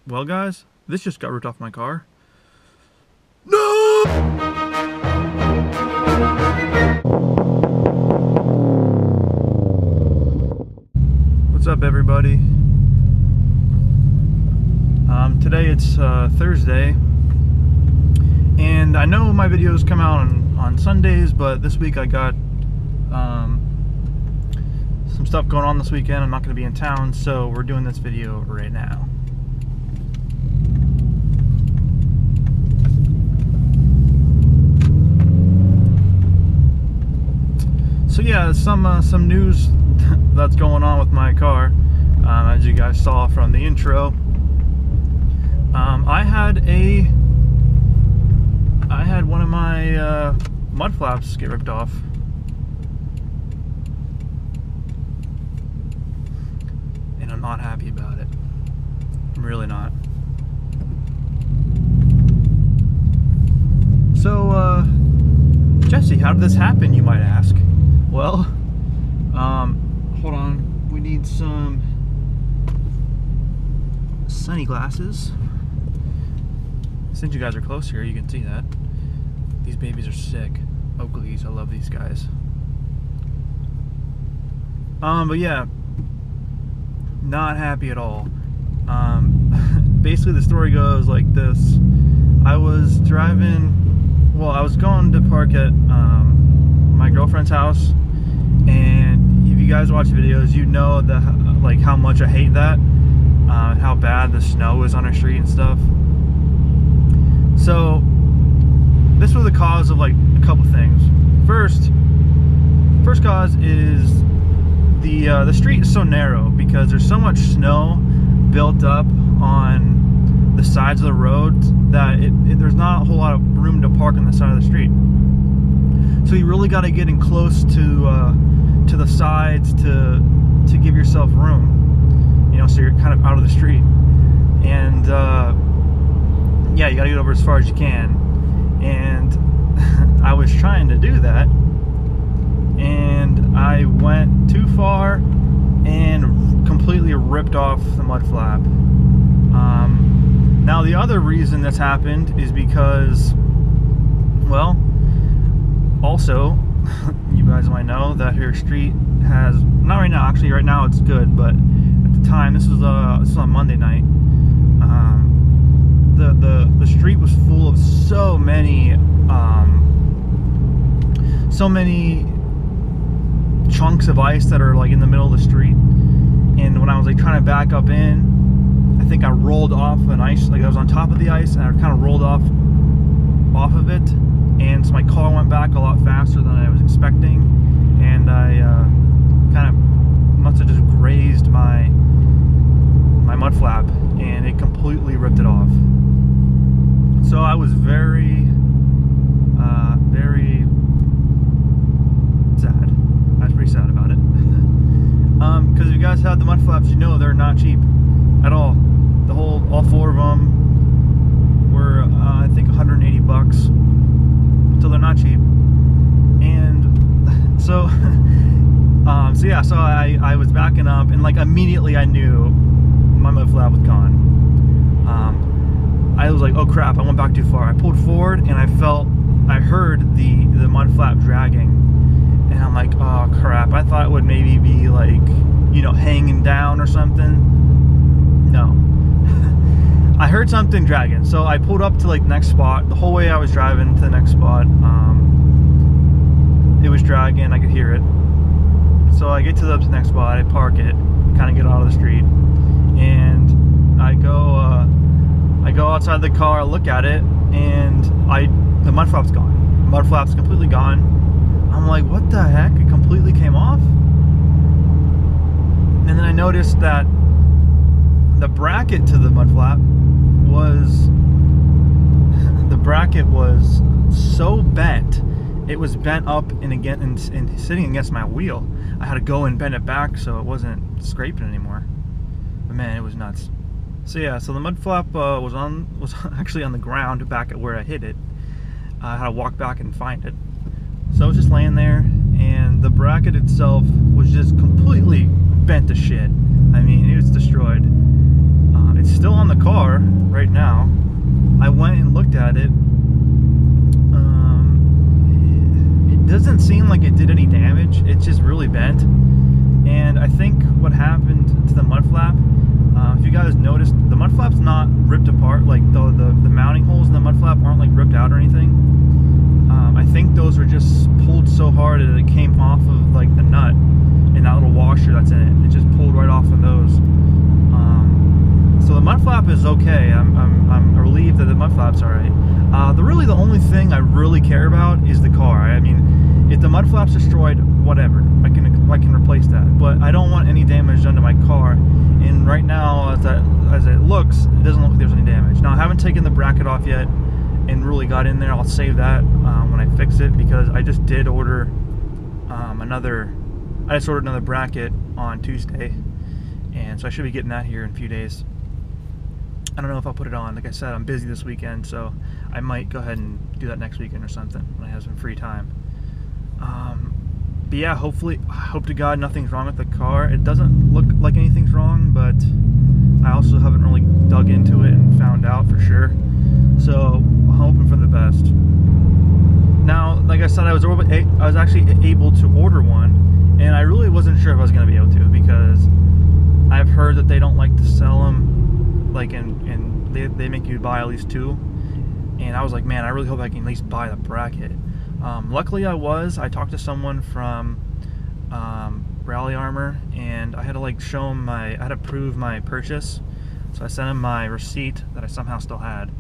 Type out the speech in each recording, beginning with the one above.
Well guys, this just got ripped off my car. No! What's up everybody? Today it's Thursday, and I know my videos come out on Sundays, but this week I got some stuff going on this weekend. I'm not going to be in town, so we're doing this video right now. So yeah, some news that's going on with my car, as you guys saw from the intro. I had one of my mud flaps get ripped off, and I'm not happy about it. I'm really not. So, Jesse, how did this happen, you might ask? Well, hold on, we need some sunny glasses. Since you guys are close here, you can see that. These babies are sick. Oakleys, I love these guys. But yeah, not happy at all. Basically the story goes like this. I was driving, well, I was going to park at my girlfriend's house, and if you guys watch videos, you know that like how much I hate that, how bad the snow is on our street and stuff. So this was the cause of like a couple things. First cause is the street is so narrow because there's so much snow built up on the sides of the road that there's not a whole lot of room to park on the side of the street. So you really got to get in close to the sides to give yourself room, you know, so you're kind of out of the street. And yeah, you got to get over as far as you can. And I was trying to do that, and I went too far and completely ripped off the mud flap. Now the other reason this happened is because, well, also, you guys might know that your street has, not right now, actually right now it's good, but at the time, this was on Monday night, the street was full of so many chunks of ice that are like in the middle of the street. And when I was like trying to back up in, I think I rolled off an ice, like I was on top of the ice, and I kind of rolled off of it, and so my car went back a lot faster than I was expecting, and I kind of must have just grazed my mud flap, and it completely ripped it off. So I was very sad. I was pretty sad about it. Because if you guys have the mud flaps, you know they're not cheap at all. All four of them were, I think, 180 bucks. So they're not cheap. And so, so I was backing up, and like immediately I knew my mud flap was gone. I was like, oh crap, I went back too far. I pulled forward, and I heard the mud flap dragging, and I'm like, oh crap, I thought it would maybe be like, you know, hanging down or something. No. I heard something dragging, so I pulled up to like the next spot. The whole way I was driving to the next spot, it was dragging, I could hear it. So I get to the next spot, I park it, kind of get out of the street, and I go outside the car, look at it, and the mud flap's gone. The mud flap's completely gone. I'm like, what the heck? It completely came off. And then I noticed that the bracket to the mud flap was so bent. It was bent up and sitting against my wheel. I had to go and bend it back so it wasn't scraping anymore. But man, it was nuts. So yeah, so the mud flap was actually on the ground back at where I hit it. I had to walk back and find it. So I was just laying there, and the bracket itself was just completely bent to shit. I mean, it was destroyed. It's still on the car. right now. I went and looked at it. It doesn't seem like it did any damage. It's just really bent. And I think what happened to the mud flap, if you guys noticed, the mud flap's not ripped apart. Like the mounting holes in the mud flap aren't like ripped out or anything. I think those were just pulled so hard that it came off of like the nut and that little washer that's in it. It just pulled right off of those. So the mud flap is okay. I'm relieved that the mud flap's all right. Really the only thing I really care about is the car. I mean, if the mud flap's destroyed, whatever, I can replace that. But I don't want any damage done to my car. And right now, as it looks, it doesn't look like there's any damage. Now I haven't taken the bracket off yet and really got in there. I'll save that when I fix it, because I just did order another bracket on Tuesday, and so I should be getting that here in a few days. I don't know if I'll put it on. Like I said, I'm busy this weekend, so I might go ahead and do that next weekend or something when I have some free time. But yeah, hopefully, I hope to God nothing's wrong with the car. It doesn't look like anything's wrong, but I also haven't really dug into it and found out for sure. So I'm hoping for the best. Now, like I said, I was actually able to order one, and I really wasn't sure if I was going to be able to, because I've heard that they don't like to sell them, like, and they make you buy at least two. And I was like, man, I really hope I can at least buy the bracket. Luckily I talked to someone from Rally Armor, and I had to like show him I had to prove my purchase. So I sent him my receipt that I somehow still had,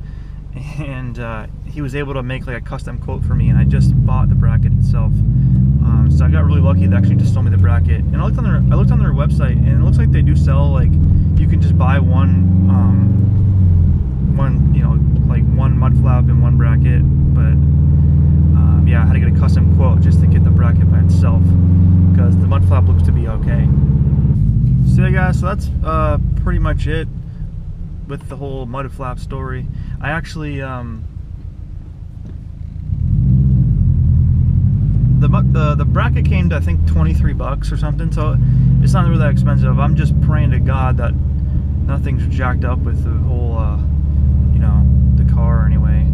and he was able to make like a custom quote for me, and I just bought the bracket itself. So I got really lucky. They actually just sold me the bracket, and I looked on their website, and it looks like they do sell, like, you can just buy one you know, like one mud flap and one bracket. But yeah, I had to get a custom quote just to get the bracket by itself, because the mud flap looks to be okay. So yeah, guys, so that's pretty much it with the whole mud flap story. I actually the bracket came to, I think, 23 bucks or something, so it's not really that expensive. I'm just praying to God that nothing's jacked up with the whole you know, the car anyway.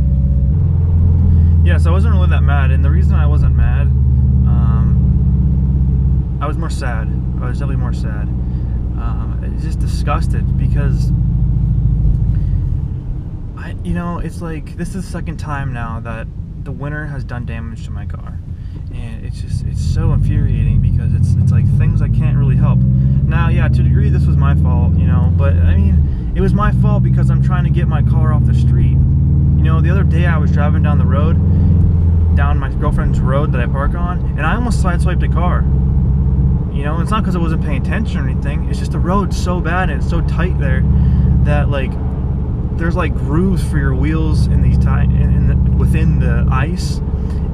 Yeah, so I wasn't really that mad, and the reason I wasn't mad, I was more sad. I was definitely more sad. Just disgusted, because you know, it's like, this is the second time now that the winter has done damage to my car, and it's so infuriating, because it's like things I can't really help. Now, yeah, to a degree this was my fault, you know, but I mean, it was my fault because I'm trying to get my car off the street. You know, the other day I was driving down the road, down my girlfriend's road that I park on, and I almost sideswiped a car. You know, it's not because I wasn't paying attention or anything, it's just the road's so bad and it's so tight there that, like, there's like grooves for your wheels in these within the ice,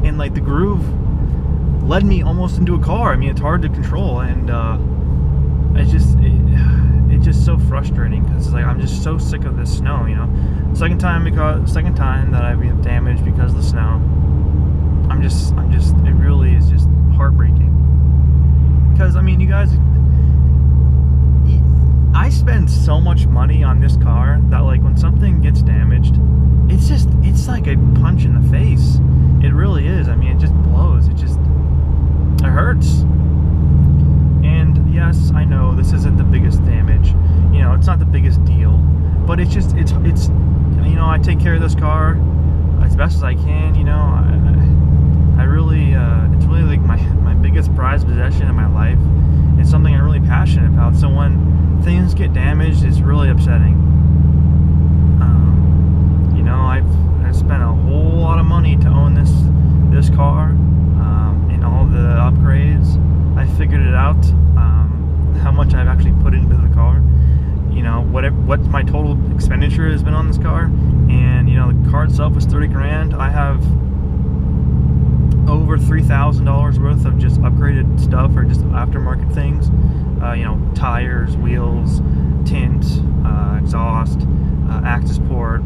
and like the groove led me almost into a car. I mean, it's hard to control, and it's just so frustrating, because it's like I'm just so sick of this snow. You know, second time that I've been damaged because of the snow. It really is just heartbreaking, because I mean, you guys, I spend so much money on this car that, like, when something gets damaged, it's like a punch in the face. It really is. I mean, it just blows. It hurts. And yes, I know this isn't the biggest damage. You know, it's not the biggest deal, but it's you know, I take care of this car as best as I can. You know, I really, it's really like my biggest prized possession in my life. It's something I'm really passionate about. So when things get damaged, it's really upsetting. You know, I've spent a whole lot of money to own this car, and all the upgrades. I figured it out, how much I've actually put into the car. You know, what my total expenditure has been on this car, and you know, the car itself was 30 grand. I have over $3,000 worth of just upgraded stuff, or just aftermarket things. You know, tires, wheels, tint, exhaust, access port.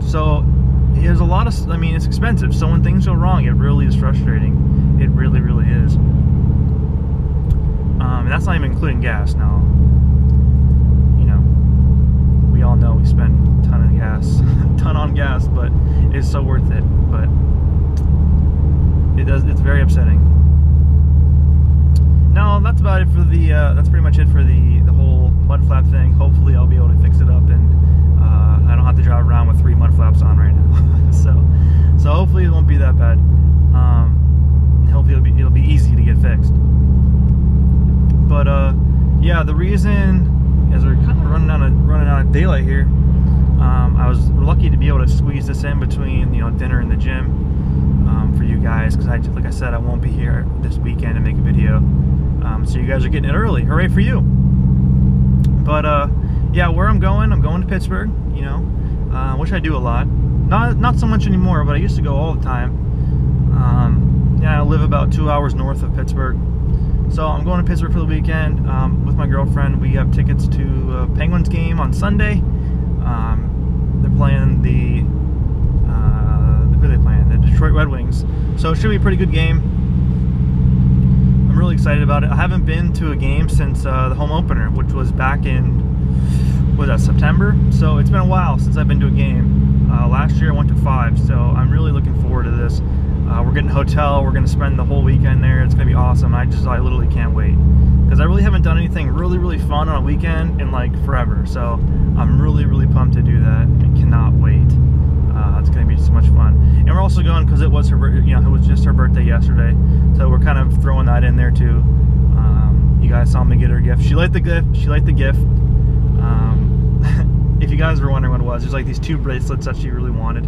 So there's a lot of, I mean, it's expensive. So when things go wrong, it really is frustrating. It really, really is. And that's not even including gas. Now, you know, we all know we spend a ton of gas best, but it's so worth it. But it's very upsetting. No, that's about it for the that's pretty much it for the whole mud flap thing. Hopefully I'll be able to fix it up, and I don't have to drive around with 3 mud flaps on right now. so hopefully it won't be that bad. Hopefully it'll be easy to get fixed. But yeah, the reason is we're kind of running out of daylight here. I was lucky to be able to squeeze this in between, you know, dinner and the gym for you guys, because like I said, I won't be here this weekend to make a video. So you guys are getting it early. Hooray for you! But yeah, where I'm going to Pittsburgh. You know, which I do a lot. Not so much anymore, but I used to go all the time. Yeah, I live about 2 hours north of Pittsburgh. So I'm going to Pittsburgh for the weekend with my girlfriend. We have tickets to a Penguins game on Sunday. They're playing who are they playing? The Detroit Red Wings. So it should be a pretty good game. I'm really excited about it. I haven't been to a game since the home opener, which was back in, what was that, September? So it's been a while since I've been to a game. Last year I went to 5, so I'm really looking forward to this. We're getting a hotel. We're going to spend the whole weekend there. It's going to be awesome. I literally can't wait, because I really haven't done anything really fun on a weekend in like forever. So I'm really pumped to do that. I cannot wait. It's going to be so much fun. And we're also going because it was her, you know, it was just her birthday yesterday. So we're kind of throwing that in there too. You guys saw me get her a gift. She liked the gift. If you guys were wondering what it was, there's like these 2 bracelets that she really wanted.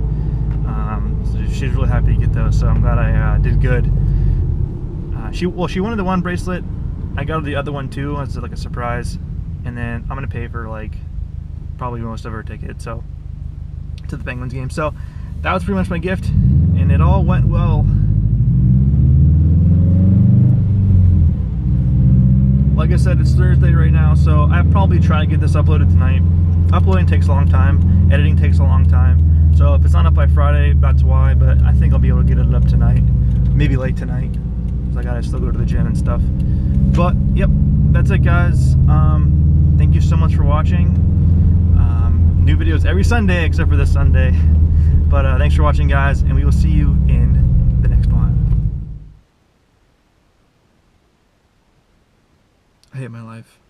So she's really happy to get those, so I'm glad I did good. She wanted the 1 bracelet. I got her the other one too as like a surprise, and then I'm gonna pay for like probably most of her ticket, so to the Penguins game. So that was pretty much my gift, and it all went well. Like I said, it's Thursday right now, so I'll probably try to get this uploaded tonight. Uploading takes a long time, editing takes a long time. So if it's not up by Friday, that's why, but I think I'll be able to get it up tonight. Maybe late tonight, because I gotta still go to the gym and stuff. But, yep, that's it, guys. Thank you so much for watching. New videos every Sunday, except for this Sunday. But thanks for watching, guys, and we will see you in the next one. I hate my life.